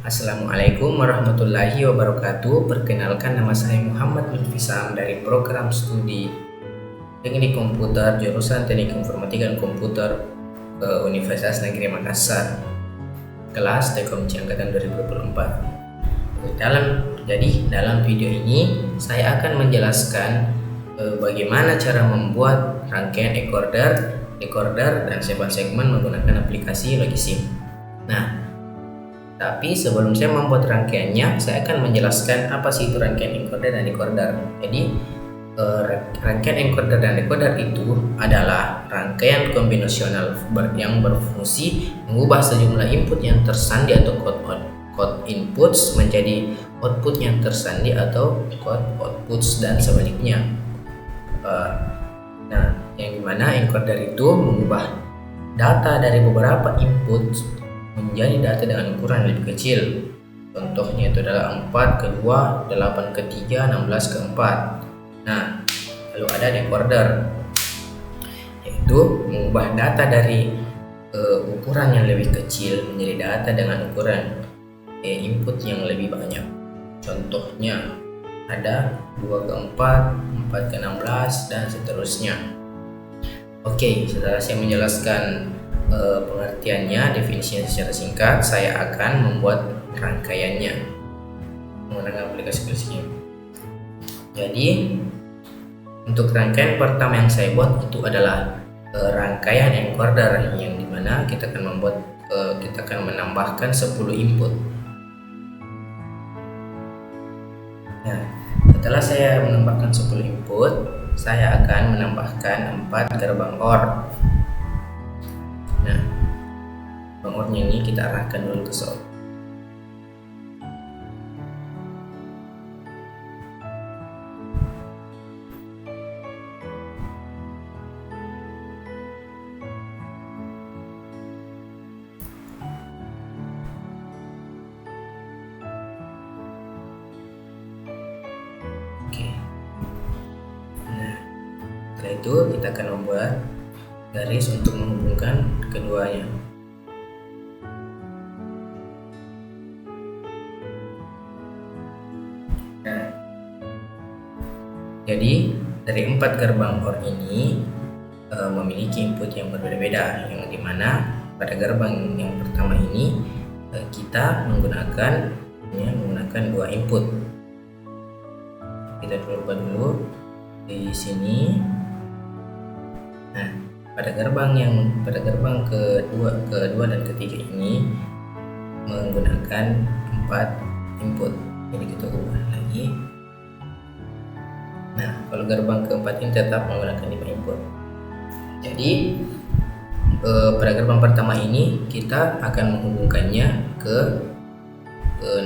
Assalamualaikum warahmatullahi wabarakatuh. Perkenalkan, nama saya Muhammad Lutfisam dari program studi Teknik Komputer jurusan Teknik Informatika dan Komputer Universitas Negeri Makassar, kelas Teknologi Angkatan 2024. Dalam video ini saya akan menjelaskan bagaimana cara membuat rangkaian decoder dan segmen menggunakan aplikasi Logisim. Tapi sebelum saya membuat rangkaiannya, saya akan menjelaskan apa sih itu rangkaian encoder dan decoder. Jadi rangkaian encoder dan decoder itu adalah rangkaian kombinasional yang berfungsi mengubah sejumlah input yang tersandi atau code inputs menjadi output yang tersandi atau code outputs dan sebaliknya. Yang dimana encoder itu mengubah data dari beberapa input menjadi data dengan ukuran lebih kecil. Contohnya itu adalah 4 ke 2, 8 ke 3, 16 ke 4. Lalu ada decoder, yaitu mengubah data dari ukuran yang lebih kecil menjadi data dengan ukuran input yang lebih banyak. Contohnya ada 2 ke 4, 4 ke 16, dan seterusnya. Oke, setelah saya menjelaskan pengertiannya, definisinya secara singkat, saya akan membuat rangkaiannya menggunakan aplikasi Logisim. Jadi untuk rangkaian pertama yang saya buat itu adalah rangkaian encoder, yang dimana kita akan menambahkan 10 input. Setelah saya menambahkan 10 input, saya akan menambahkan 4 gerbang OR. Nomornya ini kita arahkan dulu ke source. Setelah itu kita akan membuat garis untuk menghubungkan keduanya. Jadi dari 4 gerbang OR ini memiliki input yang berbeda-beda, yang dimana pada gerbang yang pertama ini kita menggunakan 2 input. Kita coba dulu di sini. Pada gerbang kedua dan ketiga ini menggunakan 4 input. Jadi kita ubah lagi. Kalau gerbang keempat ini tetap menggunakan 5 input. Jadi pada gerbang pertama ini kita akan menghubungkannya ke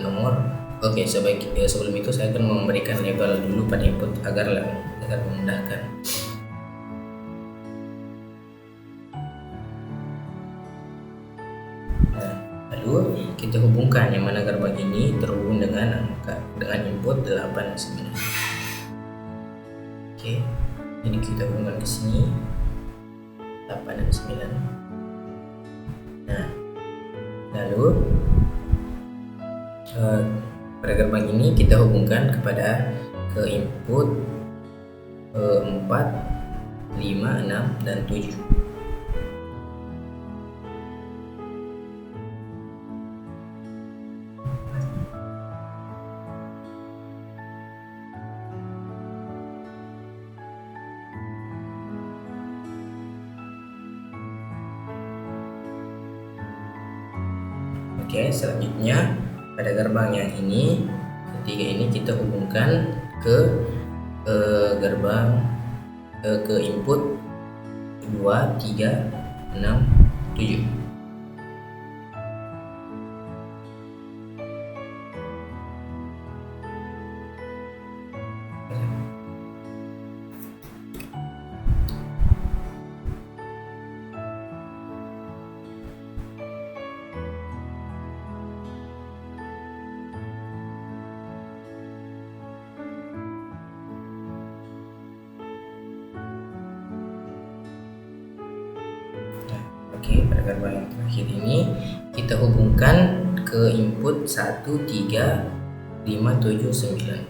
nomor. Sebelum itu saya akan memberikan label dulu pada input agar memudahkan. Lalu kita hubungkan yang mana gerbang ini terhubung dengan input 8 dan 9. Jadi kita hubungkan ke sini 8 dan 9. Lalu pada gerbang ini kita hubungkan ke input 4, 5, 6, dan 7. Selanjutnya pada gerbang yang ketiga ini kita hubungkan ke input 2, 3, 6, 7. Pada gerbang yang terakhir ini kita hubungkan ke ke input 13579.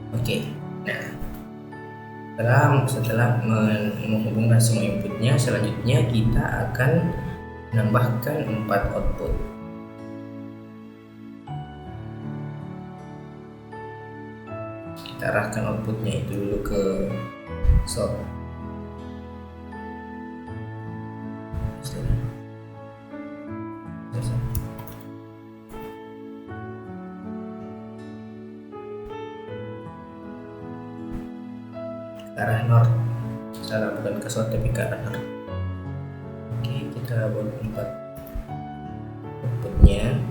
Oke, nah setelah menghubungkan semua inputnya, selanjutnya kita akan menambahkan 4 output. Kita arahkan outputnya itu dulu ke source. Ke arah north, salah, bukan ke source tapi ke arah north. Oke, kita buat 4 outputnya.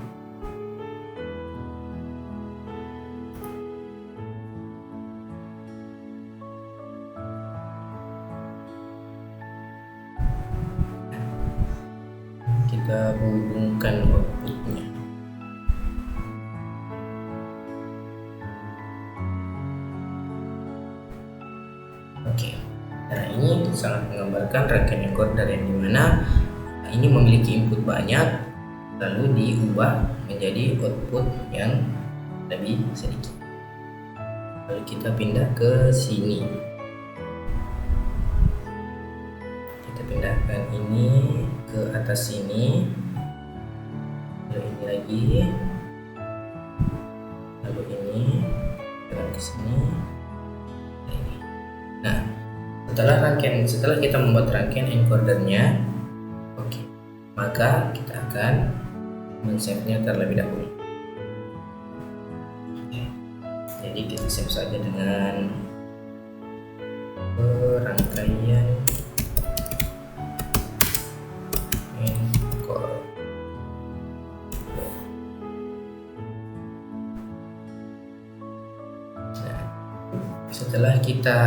Kita hubungkan outputnya. Oke, nah ini sangat menggambarkan rangkaian encoder yang dimana ini memiliki input banyak lalu diubah menjadi output yang lebih sedikit. Lalu kita pindah ke sini, kita pindahkan ini ke atas sini, lalu ini lagi, lalu ini ke sini. Nah, setelah kita membuat rangkaian encodernya, oke, maka kita akan men-save-nya terlebih dahulu. Oke, jadi kita save saja dengan rangkaian encoder. Setelah kita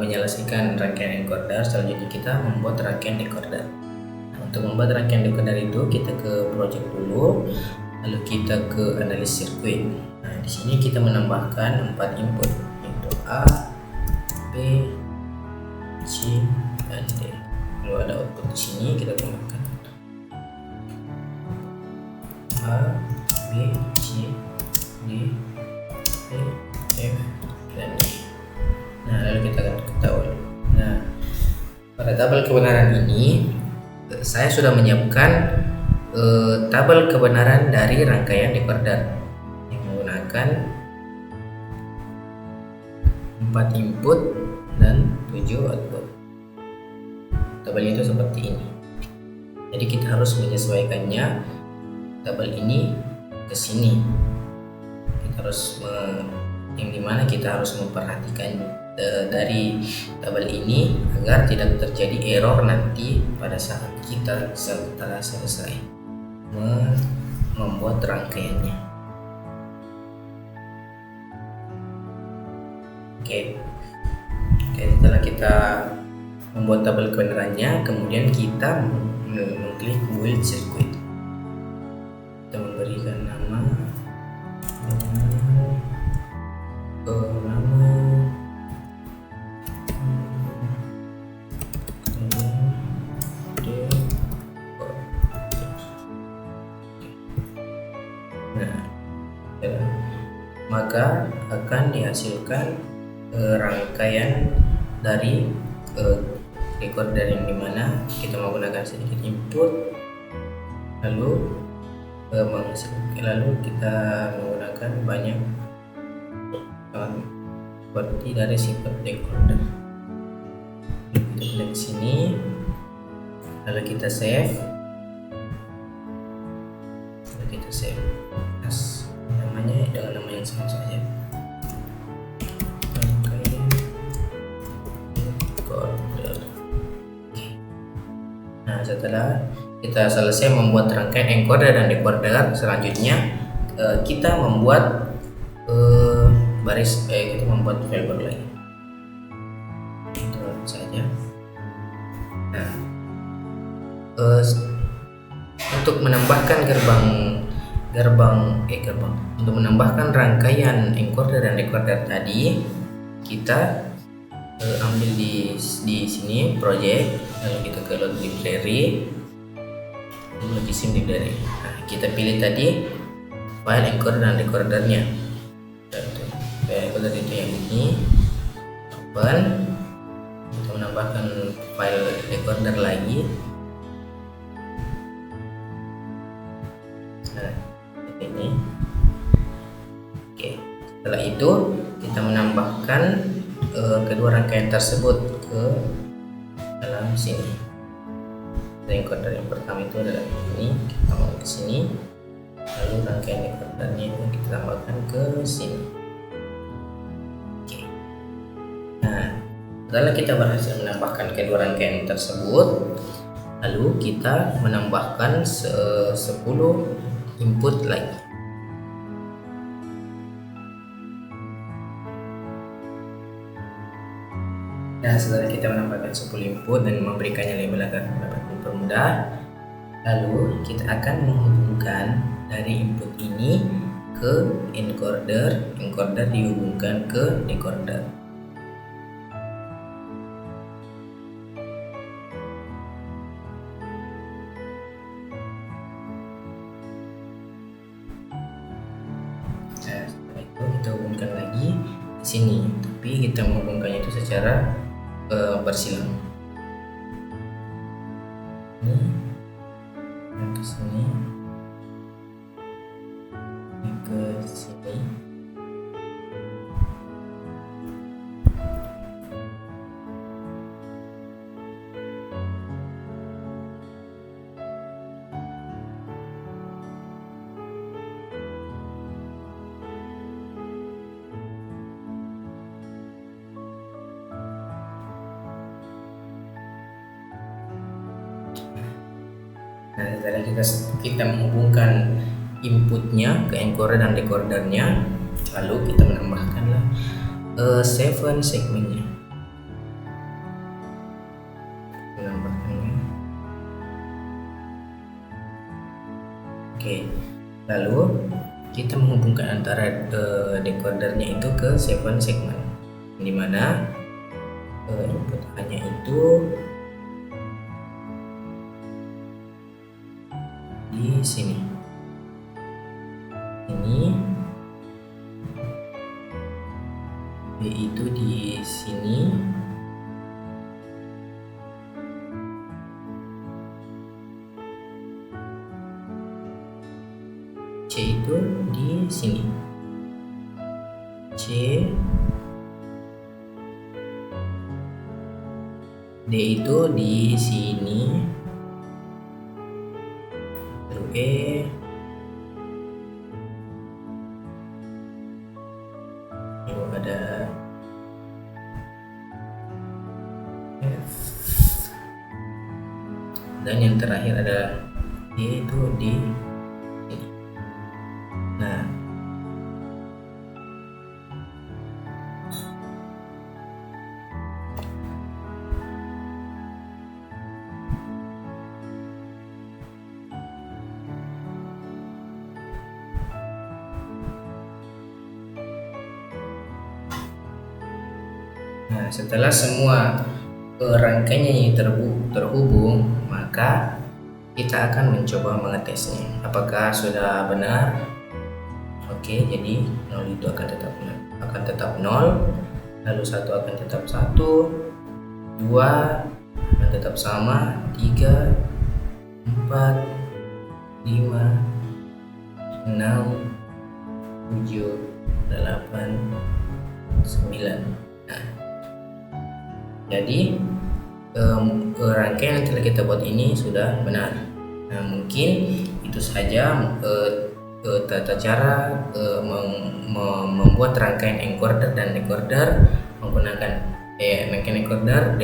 menyelesaikan rangkaian encoder, selanjutnya kita membuat rangkaian decoder. Nah, untuk membuat rangkaian decoder itu kita ke project dulu, lalu kita ke analysis circuit. Nah, di sini kita menambahkan 4 input, yaitu A, B, C, dan D. Lalu ada output di sini, kita tambahkan A, B, C, D, E, F, dan D. Nah, lalu kita akan ketahui. Nah, pada tabel kebenaran ini saya sudah menyiapkan tabel kebenaran dari rangkaian decoder yang menggunakan 4 input dan 7 output. Tabelnya itu seperti ini. Jadi kita harus menyesuaikannya tabel ini ke sini. Kita harus yang dimana kita harus memperhatikan dari tabel ini agar tidak terjadi error nanti pada saat kita setelah selesai membuat rangkaiannya. Oke, setelah kita membuat tabel kebenarannya, kemudian kita mengklik build circuit. Kita memberikan nama maka akan dihasilkan rangkaian dari decoder yang dimana kita menggunakan sedikit input, lalu kita menggunakan banyak seperti dari sifat decoder. Kita pilih di sini, lalu kita save, namanya dengan nama yang sama saja, rangkaian decoder. setelah kita selesai membuat rangkaian encoder dan decoder, selanjutnya kita membuat kita membuat file baru lagi. Itu saja. Nah, untuk menambahkan untuk menambahkan rangkaian encoder dan decoder tadi, kita ambil di sini project, lalu kita ke load library, logisim library. Nah, kita pilih tadi file encoder dan decodernya. File encoder itu yang ini, open. Kita menambahkan file decoder lagi. Nah, ini. Oke, setelah itu kita menambahkan kedua rangkaian tersebut ke dalam sini. Encoder yang pertama itu adalah ini, kita tambahkan ke sini, lalu rangkaian encodernya itu kita tambahkan ke sini. Oke. Nah, setelah kita berhasil menambahkan kedua rangkaian tersebut, lalu kita menambahkan 10 input lagi. Nah, setelah kita menambahkan 10 input dan memberikannya label agar dapat dipermudah, lalu kita akan menghubungkan dari input ini ke encoder, encoder dihubungkan ke decoder. Nah, setelah itu kita hubungkan lagi di sini, tapi kita menghubungkannya itu secara bersilang. Ini ke sini, ini ke sini. Nah, setelah kita menghubungkan inputnya ke encoder dan decodernya, lalu kita menambahkanlah 7 segmennya. Menambahkannya. Oke, lalu kita menghubungkan antara decodernya itu ke 7 segmen, dimana input hanya itu di sini. Ini B itu di sini, C itu di sini, C, D itu di sini, lalu E, lalu ada F, dan yang terakhir adalah E itu di sini. Nah, setelah semua rangkaiannya terhubung, maka kita akan mencoba mengetesnya apakah sudah benar. Oke, jadi 0 itu akan tetap 0, lalu 1 akan tetap 1, 2 akan tetap sama, 3, 4, 5, 6, 7, 8, 9. Nah, jadi rangkaian yang telah kita buat ini sudah benar. Nah, mungkin itu saja tata cara membuat rangkaian encoder dan decoder menggunakan rangkaian encoder,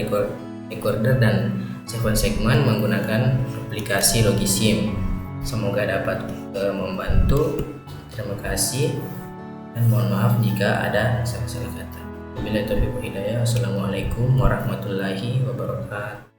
decoder dan Second segment menggunakan aplikasi Logisim. Semoga dapat membantu. Terima kasih dan mohon maaf jika ada salah-salah kata. Wabillahi taufiq wal hidayah. Wassalamualaikum warahmatullahi wabarakatuh.